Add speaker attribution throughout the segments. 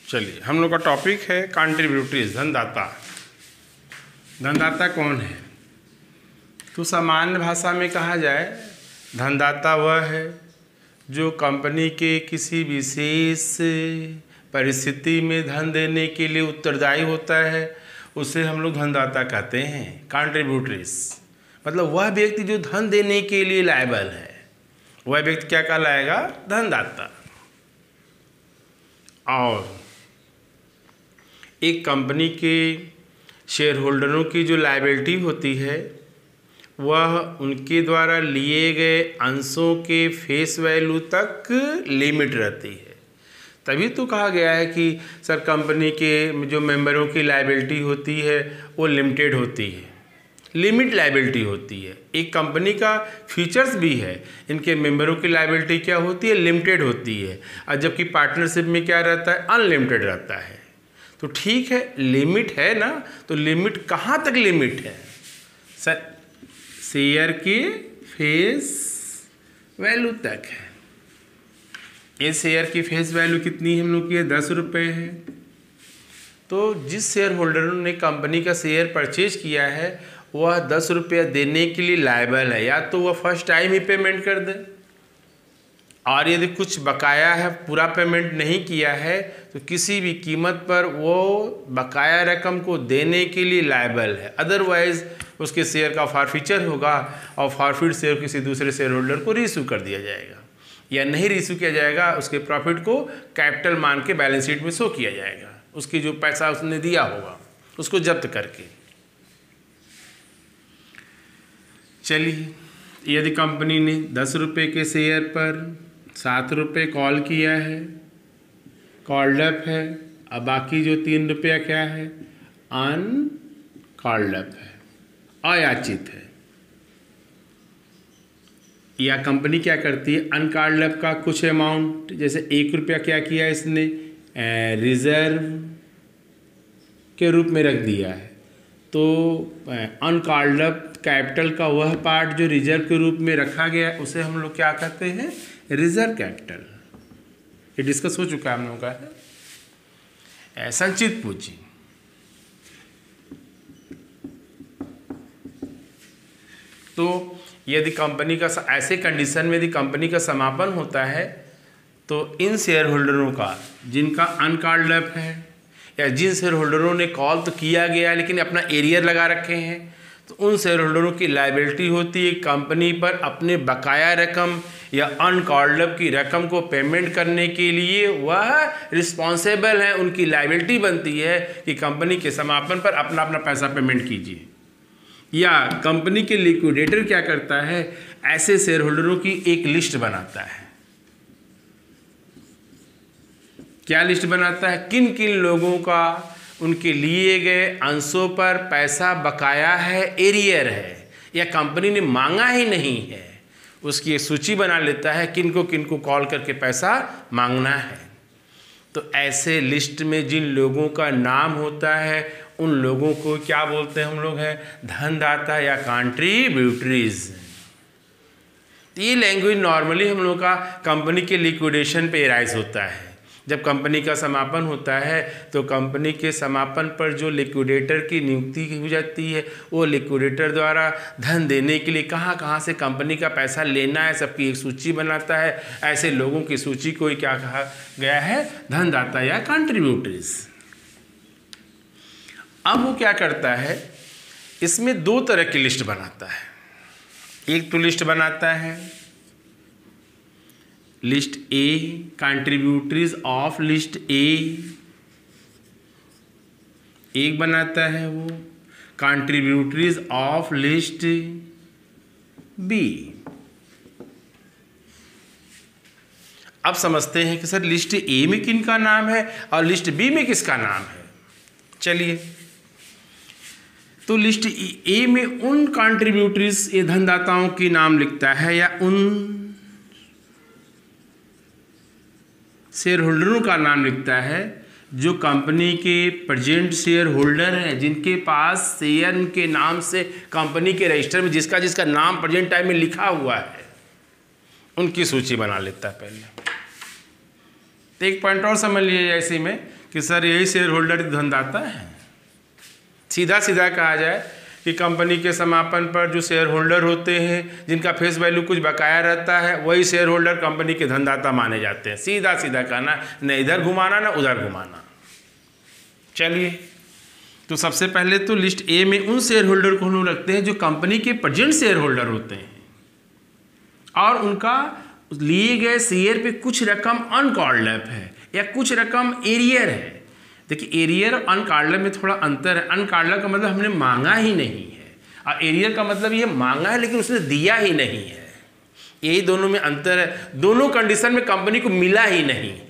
Speaker 1: चलिए, हम लोग का टॉपिक है कंट्रीब्यूटरीज, धनदाता। धनदाता कौन है? तो सामान्य भाषा में कहा जाए, धनदाता वह है जो कंपनी के किसी विशेष परिस्थिति में धन देने के लिए उत्तरदायी होता है, उसे हम लोग धनदाता कहते हैं। कंट्रीब्यूटरीज मतलब वह व्यक्ति जो धन देने के लिए लायबल है, वह व्यक्ति क्या कहलाएगा? धनदाता। और एक कंपनी के शेयर होल्डरों की जो लायबिलिटी होती है, वह उनके द्वारा लिए गए अंशों के फेस वैल्यू तक लिमिट रहती है। तभी तो कहा गया है कि सर कंपनी के जो मेंबरों की लायबिलिटी होती है वो लिमिटेड होती है, लिमिट लायबिलिटी होती है। एक कंपनी का फीचर्स भी है, इनके मेंबरों की लायबिलिटी क्या होती है? लिमिटेड होती है। और जबकि पार्टनरशिप में क्या रहता है? अनलिमिटेड रहता है। तो ठीक है, लिमिट है ना, तो लिमिट कहाँ तक लिमिट है? सर शेयर की फेस वैल्यू तक है। ये शेयर की फेस वैल्यू कितनी हम लोग की है? 10 रुपये है। तो जिस शेयर होल्डर ने कंपनी का शेयर परचेज किया है, वह 10 रुपया देने के लिए लायबल है। या तो वह फर्स्ट टाइम ही पेमेंट कर दे, और यदि कुछ बकाया है, पूरा पेमेंट नहीं किया है, तो किसी भी कीमत पर वो बकाया रकम को देने के लिए लायबल है। अदरवाइज उसके शेयर का फॉरफीचर होगा और फॉरफिट शेयर किसी दूसरे शेयर होल्डर को रिसीव कर दिया जाएगा, या नहीं रिसीव किया जाएगा, उसके प्रॉफिट को कैपिटल मान के बैलेंस शीट में शो किया जाएगा, उसकी जो पैसा उसने दिया होगा उसको जब्त करके। चलिए, यदि कंपनी ने 10 रुपये के शेयर पर 7 रुपये कॉल किया है, कॉल्ड अप है, अब बाकी जो 3 रुपया क्या है? अनकॉल्ड अप है, अयाचित है। या कंपनी क्या करती है? अनकॉल्ड अप का कुछ अमाउंट, जैसे 1 रुपया क्या किया इसने? रिजर्व के रूप में रख दिया है। तो अनकॉल्ड अप कैपिटल का वह पार्ट जो रिजर्व के रूप में रखा गया, उसे हम लोग क्या कहते हैं? Reserve capital. ये डिस्कस हो चुका है हम लोगों का। संचित पूंजी। तो यदि कंपनी का ऐसे कंडीशन में यदि कंपनी का समापन होता है, तो इन शेयर होल्डरों का जिनका अनकॉल्ड अप है, या जिन शेयर होल्डरों ने कॉल तो किया गया लेकिन अपना एरियर लगा रखे हैं, तो उन शेयर होल्डरों की लायबिलिटी होती है कंपनी पर अपने बकाया रकम या अनकॉल्ड अप की रकम को पेमेंट करने के लिए वह रिस्पॉन्सिबल है। उनकी लायबिलिटी बनती है कि कंपनी के समापन पर अपना अपना पैसा पेमेंट कीजिए। या कंपनी के लिक्विडेटर क्या करता है? ऐसे शेयर होल्डरों की एक लिस्ट बनाता है। क्या लिस्ट बनाता है? किन किन लोगों का उनके लिए गए अंशों पर पैसा बकाया है, एरियर है, या कंपनी ने मांगा ही नहीं है, उसकी एक सूची बना लेता है किनको कॉल करके पैसा मांगना है। तो ऐसे लिस्ट में जिन लोगों का नाम होता है, उन लोगों को क्या बोलते हैं हम लोग? हैं धनदाता या कंट्रीब्यूटरीज। तो ये लैंग्वेज नॉर्मली हम लोग का कंपनी के लिक्विडेशन पे राइज होता है। जब कंपनी का समापन होता है, तो कंपनी के समापन पर जो लिक्विडेटर की नियुक्ति हो जाती है, वो लिक्विडेटर द्वारा धन देने के लिए कहाँ कहाँ से कंपनी का पैसा लेना है, सबकी एक सूची बनाता है। ऐसे लोगों की सूची को क्या कहा गया है? धनदाता या कंट्रीब्यूटरीज। अब वो क्या करता है? इसमें 2 तरह की लिस्ट बनाता है। एक तो लिस्ट बनाता है list A, contributories of list A. एक बनाता है वो कंट्रीब्यूटरीज ऑफ लिस्ट बी। अब समझते हैं कि सर लिस्ट ए में किन का नाम है और लिस्ट बी में किसका नाम है। चलिए, तो लिस्ट ए में उन कंट्रीब्यूटरीज, ये धनदाताओं के नाम लिखता है, या उन शेयर होल्डरों का नाम लिखता है जो कंपनी के प्रेजेंट शेयर होल्डर हैं, जिनके पास शेयर के नाम से कंपनी के रजिस्टर में जिसका नाम प्रेजेंट टाइम में लिखा हुआ है, उनकी सूची बना लेता है पहले। तो एक पॉइंट और समझ लीजिए इसी में कि सर यही शेयर होल्डर धनदाता है। सीधा सीधा कहा जाए कि कंपनी के समापन पर जो शेयर होल्डर होते हैं, जिनका फेस वैल्यू कुछ बकाया रहता है, वही शेयर होल्डर कंपनी के धनदाता माने जाते हैं। सीधा सीधा कहना, न इधर घुमाना न उधर घुमाना। चलिए, तो सबसे पहले तो लिस्ट ए में उन शेयर होल्डर को हम लोग रखते हैं जो कंपनी के प्रेजेंट शेयर होल्डर होते हैं और उनका लिए गए शेयर पे कुछ रकम अनकॉल्ड अप है या कुछ रकम एरियर है। देखिए, एरियर और अनकॉल्ड अप में थोड़ा अंतर है। अनकॉल्ड अप का मतलब हमने मांगा ही नहीं है और एरियर का मतलब ये मांगा है लेकिन उसने दिया ही नहीं है। यही दोनों में अंतर है। दोनों कंडीशन में कंपनी को मिला ही नहीं है।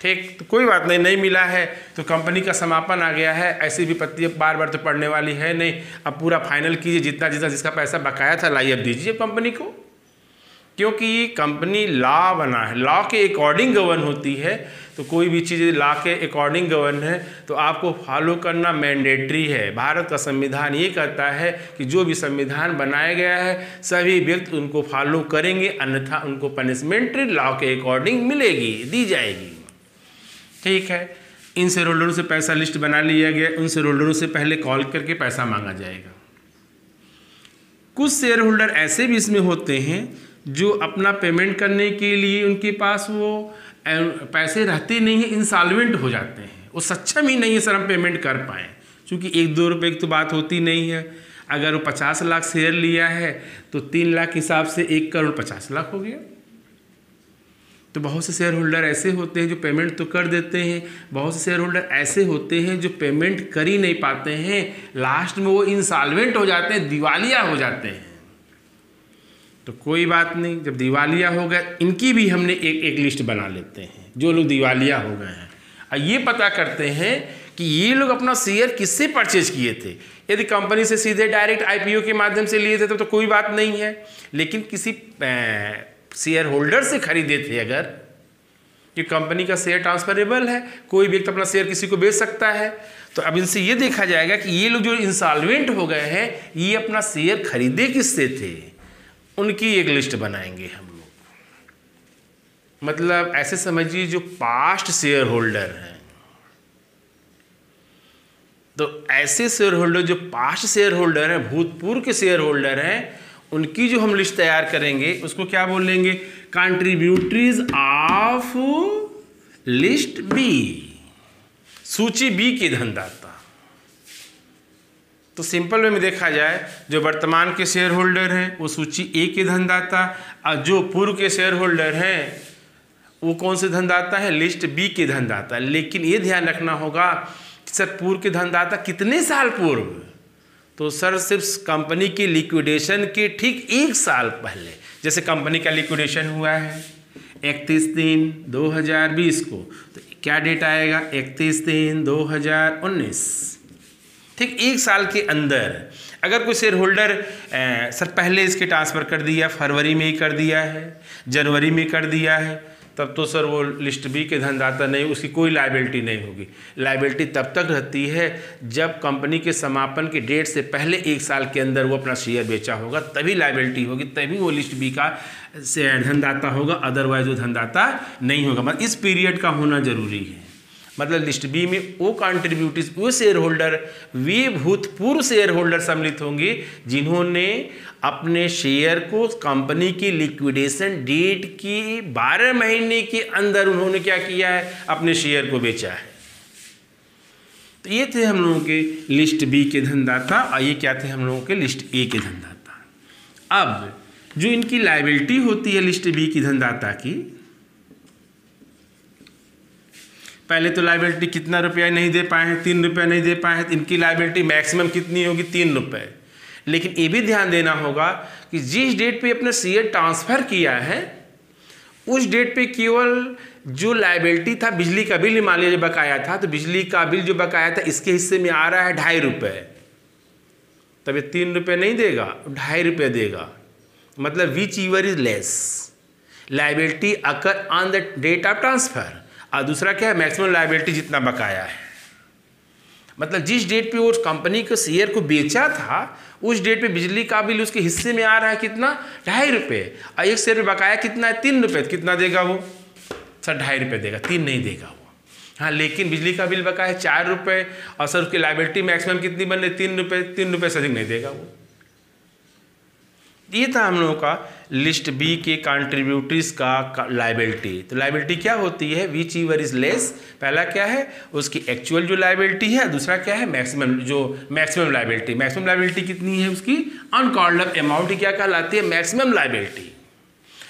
Speaker 1: ठीक, तो कोई बात नहीं, नहीं मिला है तो कंपनी का समापन आ गया है। ऐसी विपत्ति बार बार तो पड़ने वाली है नहीं। अब पूरा फाइनल कीजिए, जितना जितना जिसका पैसा बकाया था लाइए अब दीजिए कंपनी को, क्योंकि कंपनी लॉ बना है, लॉ के अकॉर्डिंग गवर्न होती है। तो कोई भी चीज़ लॉ के अकॉर्डिंग गवर्न है तो आपको फॉलो करना मैंडेटरी है। भारत का संविधान ये कहता है कि जो भी संविधान बनाया गया है सभी व्यक्ति उनको फॉलो करेंगे, अन्यथा उनको पनिशमेंट लॉ के अकॉर्डिंग मिलेगी, दी जाएगी। ठीक है, इन शेयर होल्डरों से पैसा लिस्ट बना लिया गया। उन शेयर होल्डरों से पहले कॉल करके पैसा मांगा जाएगा। कुछ शेयर होल्डर ऐसे भी इसमें होते हैं जो अपना पेमेंट करने के लिए उनके पास वो पैसे रहते नहीं हैं, इंसॉल्वेंट हो जाते हैं। वो सक्षम ही नहीं है सर हम पेमेंट कर पाएँ, क्योंकि 1-2 रुपये की तो बात होती नहीं है। अगर वो 50 लाख शेयर लिया है तो 3 लाख के हिसाब से 1 करोड़ 50 लाख हो गया। तो बहुत से शेयर होल्डर ऐसे होते हैं जो पेमेंट तो कर देते हैं, बहुत से शेयर होल्डर ऐसे होते हैं जो पेमेंट कर ही नहीं पाते हैं, लास्ट में वो इंसॉल्वेंट हो जाते हैं, दिवालिया हो जाते हैं। तो कोई बात नहीं, जब दिवालिया हो गए इनकी भी हमने एक लिस्ट बना लेते हैं जो लोग दिवालिया हो गए हैं। और ये पता करते हैं कि ये लोग अपना शेयर किससे परचेज किए थे। यदि कंपनी से सीधे डायरेक्ट IPO के माध्यम से लिए थे तो कोई बात नहीं है, लेकिन किसी शेयर होल्डर से खरीदे थे अगर, कि कंपनी का शेयर ट्रांसफरेबल है, कोई व्यक्ति अपना शेयर किसी को बेच सकता है, तो अब इनसे ये देखा जाएगा कि ये लोग जो इंसॉल्वेंट हो गए हैं ये अपना शेयर खरीदे किससे थे, उनकी एक लिस्ट बनाएंगे हम लोग। मतलब ऐसे समझिए जो पास्ट शेयर होल्डर हैं, तो ऐसे शेयर होल्डर जो पास्ट शेयर होल्डर हैं, भूतपूर्व के शेयर होल्डर हैं, उनकी जो हम लिस्ट तैयार करेंगे उसको क्या बोलेंगे, कंट्रीब्यूटरीज ऑफ लिस्ट बी, सूची बी के धनदाता। तो सिंपल वे में देखा जाए जो वर्तमान के शेयर होल्डर हैं वो सूची ए के धनदाता, और जो पूर्व के शेयर होल्डर हैं वो कौन से धनदाता है, लिस्ट बी के धनदाता। लेकिन ये ध्यान रखना होगा कि सर पूर्व के धनदाता कितने साल पूर्व, तो सर सिर्फ कंपनी की लिक्विडेशन के ठीक 1 साल पहले। जैसे कंपनी का लिक्विडेशन हुआ है 31/3/2020 को, तो क्या डेट आएगा 31/3/2019। ठीक 1 साल के अंदर अगर कोई शेयर होल्डर सर पहले इसके ट्रांसफ़र कर दिया, फरवरी में ही कर दिया है, जनवरी में कर दिया है, तब तो सर वो लिस्ट बी के धनदाता नहीं, उसकी कोई लायबिलिटी नहीं होगी। लायबिलिटी तब तक रहती है जब कंपनी के समापन के डेट से पहले 1 साल के अंदर वो अपना शेयर बेचा होगा, तभी लायबिलिटी होगी, तभी वो लिस्ट बी का धनदाता होगा, अदरवाइज वो धनदाता नहीं होगा। मतलब इस पीरियड का होना जरूरी है। मतलब लिस्ट बी में वो कंट्रीब्यूटर्स, वो शेयर होल्डर, वे भूतपूर्व शेयर होल्डर सम्मिलित होंगे जिन्होंने अपने शेयर को कंपनी की लिक्विडेशन डेट की 12 महीने के अंदर उन्होंने क्या किया है, अपने शेयर को बेचा है। तो ये थे हम लोगों के लिस्ट बी के धनदाता, और ये क्या थे हम लोगों के लिस्ट ए के धनदाता। अब जो इनकी लायबिलिटी होती है लिस्ट बी की धनदाता की, पहले तो लायबिलिटी कितना रुपया नहीं दे पाए हैं, 3 रुपये नहीं दे पाए हैं, तो इनकी लायबिलिटी मैक्सिमम कितनी होगी, 3 रुपये। लेकिन ये भी ध्यान देना होगा कि जिस डेट पे अपने शेयर ट्रांसफ़र किया है उस डेट पे केवल जो लायबिलिटी था, बिजली का बिल मान लीजिए बकाया था, तो बिजली का बिल जो बकाया था इसके हिस्से में आ रहा है 2.5 रुपये, तब ये 3 रुपये नहीं देगा, 2.5 रुपये देगा। मतलब whichever is less liability occur on the date of transfer, और दूसरा क्या है, मैक्सिमम लायबिलिटी जितना बकाया है। मतलब जिस डेट पे वो कंपनी के शेयर को बेचा था उस डेट पे बिजली का बिल उसके हिस्से में आ रहा है कितना, 2.5 रुपये, और एक शेयर पे बकाया कितना है, 3 रुपये, कितना देगा वो, सर 2.5 रुपये देगा, 3 नहीं देगा वो। हाँ, लेकिन बिजली का बिल बका है 4 रुपये और सर उसकी लाइबिलिटी मैक्सिमम कितनी बन रही, 3 रुपये, 3 रुपये से अधिक नहीं देगा वो। ये था हम लोगों का लिस्ट बी के कंट्रीब्यूटरीज का लाइबिलिटी। तो लाइबिलिटी क्या होती है, विच ईवर इज लेस, पहला क्या है उसकी एक्चुअल जो लाइबिलिटी है, दूसरा क्या है मैक्सिमम, जो मैक्सिमम लाइबिलिटी। मैक्सिमम लाइबिलिटी कितनी है उसकी, अनकॉल्ड अप अमाउंट क्या कहलाती है, मैक्सिमम लाइबिलिटी।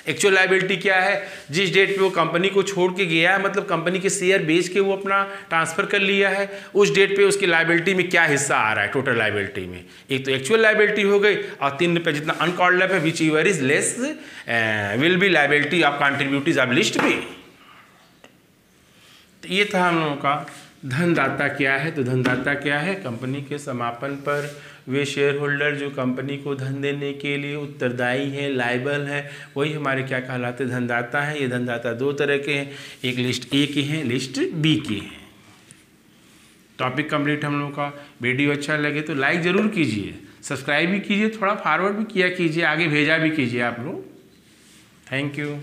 Speaker 1: एक्चुअल लाइबिलिटी क्या है, जिस डेट पे वो कंपनी को छोड़ के गया है, मतलब कंपनी के शेयर बेच के वो अपना ट्रांसफर कर लिया है, उस डेट पे उसकी लाइबिलिटी में क्या हिस्सा आ रहा है टोटल लाइबिलिटी में। एक तो एक्चुअल लाइबिलिटी हो गई और 3 रुपये जितना अनकॉल्ड अप है, whichever is less will be liability of contributories of list B. तो ये था हम लोगों का धनदाता क्या है। तो धनदाता क्या है, कंपनी के समापन पर वे शेयर होल्डर जो कंपनी को धन देने के लिए उत्तरदायी है, लायबल है, वही हमारे क्या कहलाते हैं, धनदाता हैं। ये धनदाता 2 तरह के हैं, एक लिस्ट ए के हैं, लिस्ट बी के हैं। टॉपिक कंप्लीट हम लोगों का। वीडियो अच्छा लगे तो लाइक ज़रूर कीजिए, सब्सक्राइब भी कीजिए, थोड़ा फॉरवर्ड भी किया कीजिए, आगे भेजा भी कीजिए आप लोग। Thank you.